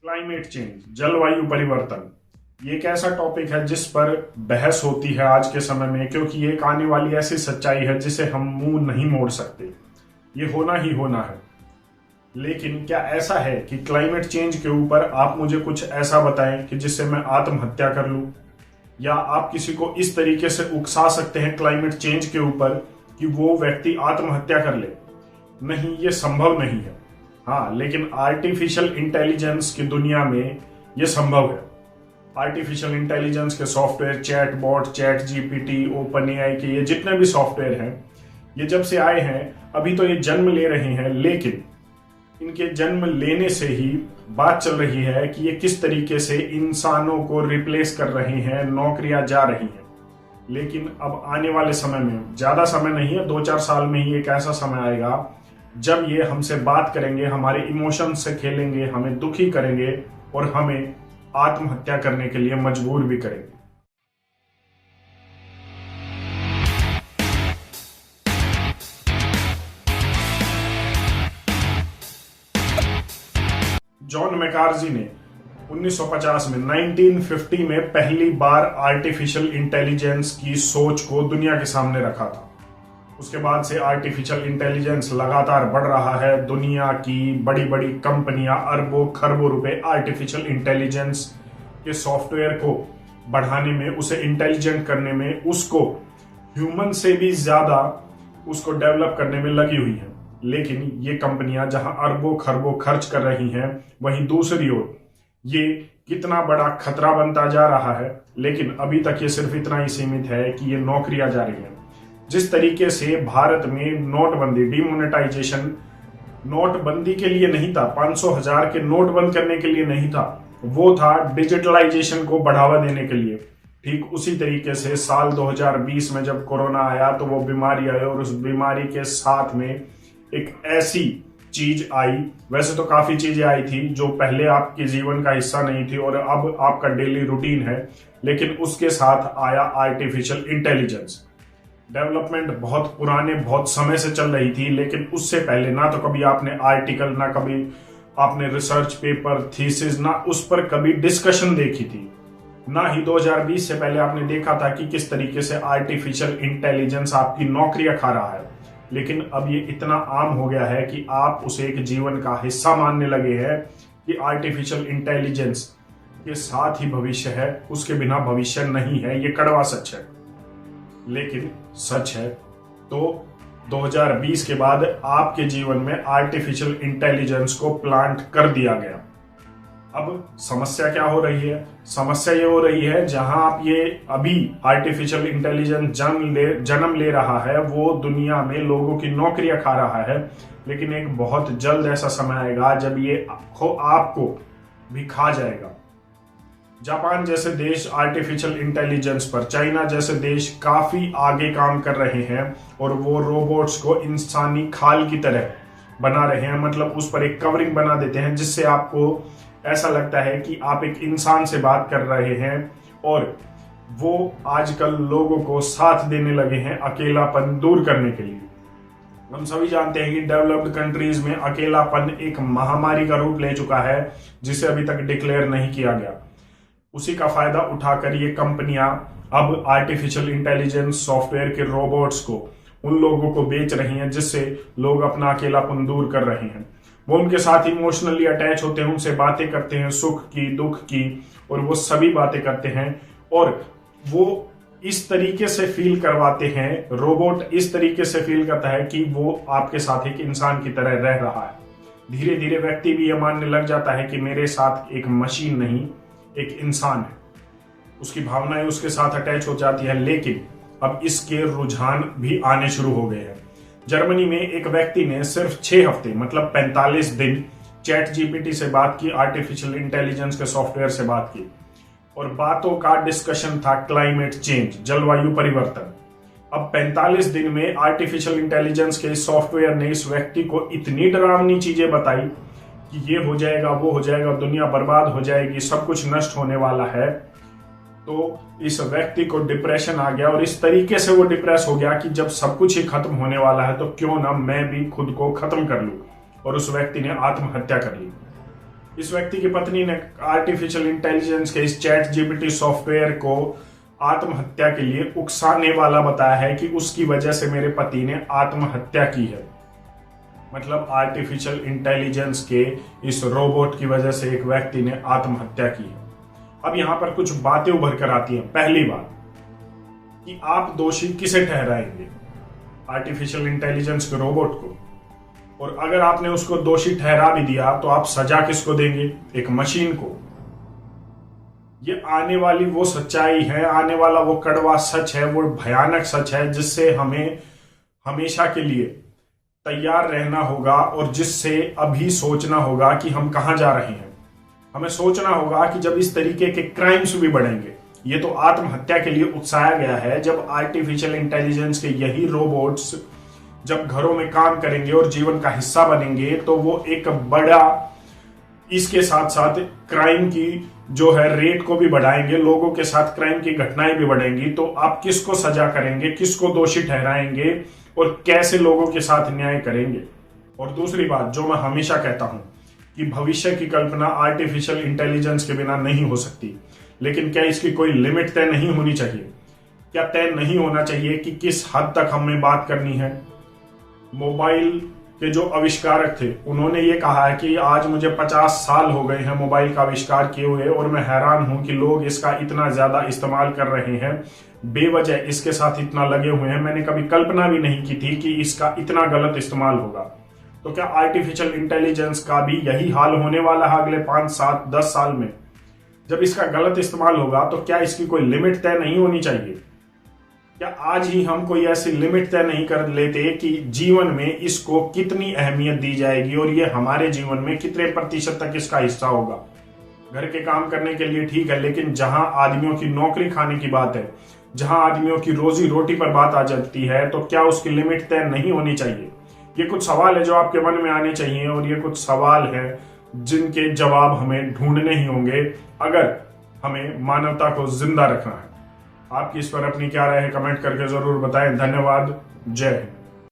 Climate change, जलवायु परिवर्तन, ये एक ऐसा टॉपिक है जिस पर बहस होती है आज के समय में, क्योंकि ये एक आने वाली ऐसी सच्चाई है जिसे हम मुंह नहीं मोड़ सकते। ये होना ही होना है। लेकिन क्या ऐसा है कि क्लाइमेट चेंज के ऊपर आप मुझे कुछ ऐसा बताएं कि जिससे मैं आत्महत्या कर लूं, या आप किसी को इस तरीके से उकसा सकते हैं क्लाइमेट चेंज के ऊपर कि वो व्यक्ति आत्महत्या कर ले? नहीं, ये संभव नहीं है। हाँ, लेकिन आर्टिफिशियल इंटेलिजेंस की दुनिया में ये संभव है। आर्टिफिशियल इंटेलिजेंस के software, chat bot, chat GPT, open AI के ये जितने भी सॉफ्टवेयर हैं, ये जब से आए हैं अभी तो ये जन्म ले रहे हैं, लेकिन इनके जन्म लेने से ही बात चल रही है कि ये किस तरीके से इंसानों को रिप्लेस कर रहे हैं, नौकरियां जा रही हैं। लेकिन अब आने वाले समय में, ज्यादा समय नहीं है, 2-4 साल में ही एक ऐसा समय आएगा जब ये हमसे बात करेंगे, हमारे इमोशंस से खेलेंगे, हमें दुखी करेंगे और हमें आत्महत्या करने के लिए मजबूर भी करेंगे। जॉन मैकार्जी ने 1950 में 1950 में पहली बार आर्टिफिशियल इंटेलिजेंस की सोच को दुनिया के सामने रखा था। उसके बाद से आर्टिफिशियल इंटेलिजेंस लगातार बढ़ रहा है। दुनिया की बड़ी बड़ी कंपनियां अरबों खरबों रुपए आर्टिफिशियल इंटेलिजेंस के सॉफ्टवेयर को बढ़ाने में, उसे इंटेलिजेंट करने में, उसको ह्यूमन से भी ज्यादा उसको डेवलप करने में लगी हुई है। लेकिन ये कंपनियां जहां अरबों खरबों खर्च कर रही हैं, वहीं दूसरी ओर ये कितना बड़ा खतरा बनता जा रहा है। लेकिन अभी तक ये सिर्फ इतना ही सीमित है कि ये नौकरियां जा रही हैं। जिस तरीके से भारत में नोटबंदी, डिमोनेटाइजेशन नोटबंदी के लिए नहीं था, 500,000 के नोट बंद करने के लिए नहीं था, वो था डिजिटलाइजेशन को बढ़ावा देने के लिए। ठीक उसी तरीके से साल 2020 में जब कोरोना आया तो वो बीमारी आई, और उस बीमारी के साथ में एक ऐसी चीज आई, वैसे तो काफी चीजें आई थी जो पहले आपके जीवन का हिस्सा नहीं थी और अब आपका डेली रूटीन है, लेकिन उसके साथ आया आर्टिफिशियल इंटेलिजेंस। डेवलपमेंट बहुत पुराने, बहुत समय से चल रही थी, लेकिन उससे पहले ना तो कभी आपने आर्टिकल, ना कभी आपने रिसर्च पेपर, थीसिस, ना उस पर कभी डिस्कशन देखी थी, ना ही 2020 से पहले आपने देखा था कि किस तरीके से आर्टिफिशियल इंटेलिजेंस आपकी नौकरियां खा रहा है। लेकिन अब ये इतना आम हो गया है कि आप उसे एक जीवन का हिस्सा मानने लगे हैं कि आर्टिफिशियल इंटेलिजेंस के साथ ही भविष्य है, उसके बिना भविष्य नहीं है। ये कड़वा सच है, लेकिन सच है। तो 2020 के बाद आपके जीवन में आर्टिफिशियल इंटेलिजेंस को प्लांट कर दिया गया। अब समस्या क्या हो रही है? समस्या ये हो रही है, जहां आप ये अभी आर्टिफिशियल इंटेलिजेंस जन्म ले रहा है, वो दुनिया में लोगों की नौकरियां खा रहा है। लेकिन एक बहुत जल्द ऐसा समय आएगा जब ये आपको भी खा जाएगा। जापान जैसे देश आर्टिफिशियल इंटेलिजेंस पर, चाइना जैसे देश काफी आगे काम कर रहे हैं और वो रोबोट्स को इंसानी खाल की तरह बना रहे हैं। मतलब उस पर एक कवरिंग बना देते हैं जिससे आपको ऐसा लगता है कि आप एक इंसान से बात कर रहे हैं, और वो आजकल लोगों को साथ देने लगे हैं अकेलापन दूर करने के लिए। हम सभी जानते हैं कि डेवलप्ड कंट्रीज में अकेलापन एक महामारी का रूप ले चुका है जिसे अभी तक डिक्लेयर नहीं किया गया। उसी का फायदा उठाकर ये कंपनियां अब आर्टिफिशियल इंटेलिजेंस सॉफ्टवेयर के रोबोट्स को उन लोगों को बेच रही हैं, जिससे लोग अपना अकेलापन दूर कर रहे हैं। वो उनके साथ इमोशनली अटैच होते हैं, उनसे बातें करते हैं, सुख की, दुख की, और वो सभी बातें करते हैं। और वो इस तरीके से फील करवाते हैं, रोबोट इस तरीके से फील करता है कि वो आपके साथ एक इंसान की तरह रह रहा है। धीरे धीरे व्यक्ति भी ये मानने लग जाता है कि मेरे साथ एक मशीन नहीं, एक इंसान है। उसकी भावनाएं उसके साथ अटैच हो जाती है। लेकिन अब इसके रुझान भी आने शुरू हो गए हैं। जर्मनी में एक व्यक्ति ने सिर्फ 6 हफ्ते, मतलब 45 दिन चैट जीपीटी से बात की, आर्टिफिशियल इंटेलिजेंस के सॉफ्टवेयर से बात की, और बातों का डिस्कशन था क्लाइमेट चेंज, जलवायु परिवर्तन। अब 45 दिन में आर्टिफिशियल इंटेलिजेंस के सॉफ्टवेयर ने इस व्यक्ति को इतनी डरावनी चीजें बताई कि ये हो जाएगा, वो हो जाएगा, दुनिया बर्बाद हो जाएगी, सब कुछ नष्ट होने वाला है। तो इस व्यक्ति को डिप्रेशन आ गया, और इस तरीके से वो डिप्रेस हो गया कि जब सब कुछ ही खत्म होने वाला है तो क्यों ना मैं भी खुद को खत्म कर लूं, और उस व्यक्ति ने आत्महत्या कर ली। इस व्यक्ति की पत्नी ने आर्टिफिशियल इंटेलिजेंस के इस चैट जीपीटी सॉफ्टवेयर को आत्महत्या के लिए उकसाने वाला बताया है कि उसकी वजह से मेरे पति ने आत्महत्या की है। मतलब आर्टिफिशियल इंटेलिजेंस के इस रोबोट की वजह से एक व्यक्ति ने आत्महत्या की है। अब यहां पर कुछ बातें उभर कर आती हैं। पहली बात कि आप दोषी किसे ठहराएंगे, आर्टिफिशियल इंटेलिजेंस के रोबोट को, और अगर आपने उसको दोषी ठहरा भी दिया तो आप सजा किसको देंगे, एक मशीन को। ये आने वाली वो सच्चाई है, आने वाला वो कड़वा सच है, वो भयानक सच है जिससे हमें हमेशा के लिए तैयार रहना होगा और जिससे अभी सोचना होगा कि हम कहां जा रहे हैं। हमें सोचना होगा कि जब इस तरीके के क्राइम्स भी बढ़ेंगे, ये तो आत्महत्या के लिए उकसाया गया है, जब आर्टिफिशियल इंटेलिजेंस के यही रोबोट्स जब घरों में काम करेंगे और जीवन का हिस्सा बनेंगे तो वो एक बड़ा, इसके साथ साथ क्राइम की जो है रेट को भी बढ़ाएंगे, लोगों के साथ क्राइम की घटनाएं भी बढ़ेंगी। तो आप किसको सजा करेंगे, किसको दोषी ठहराएंगे और कैसे लोगों के साथ न्याय करेंगे। और दूसरी बात जो मैं हमेशा कहता हूं कि भविष्य की कल्पना आर्टिफिशियल इंटेलिजेंस के बिना नहीं हो सकती, लेकिन क्या इसकी कोई लिमिट तय नहीं होनी चाहिए? क्या तय नहीं होना चाहिए कि किस हद तक हमें बात करनी है? मोबाइल के जो आविष्कारक थे उन्होंने ये कहा है कि आज मुझे 50 साल हो गए हैं मोबाइल का आविष्कार किए हुए और मैं हैरान हूं कि लोग इसका इतना ज्यादा इस्तेमाल कर रहे हैं, बेवजह इसके साथ इतना लगे हुए हैं। मैंने कभी कल्पना भी नहीं की थी कि इसका इतना गलत इस्तेमाल होगा। तो क्या आर्टिफिशियल इंटेलिजेंस का भी यही हाल होने वाला है अगले 5, 7, 10 साल में? जब इसका गलत इस्तेमाल होगा तो क्या इसकी कोई लिमिट तय नहीं होनी चाहिए? क्या आज ही हम कोई ऐसी लिमिट तय नहीं कर लेते कि जीवन में इसको कितनी अहमियत दी जाएगी और ये हमारे जीवन में कितने प्रतिशत तक इसका हिस्सा होगा? घर के काम करने के लिए ठीक है, लेकिन जहां आदमियों की नौकरी खाने की बात है, जहां आदमियों की रोजी रोटी पर बात आ जाती है, तो क्या उसकी लिमिट तय नहीं होनी चाहिए? ये कुछ सवाल है जो आपके मन में आने चाहिए और ये कुछ सवाल है जिनके जवाब हमें ढूंढने ही होंगे अगर हमें मानवता को जिंदा रखना है। आपकी इस पर अपनी क्या राय है कमेंट करके जरूर बताएं। धन्यवाद। जय हिंद।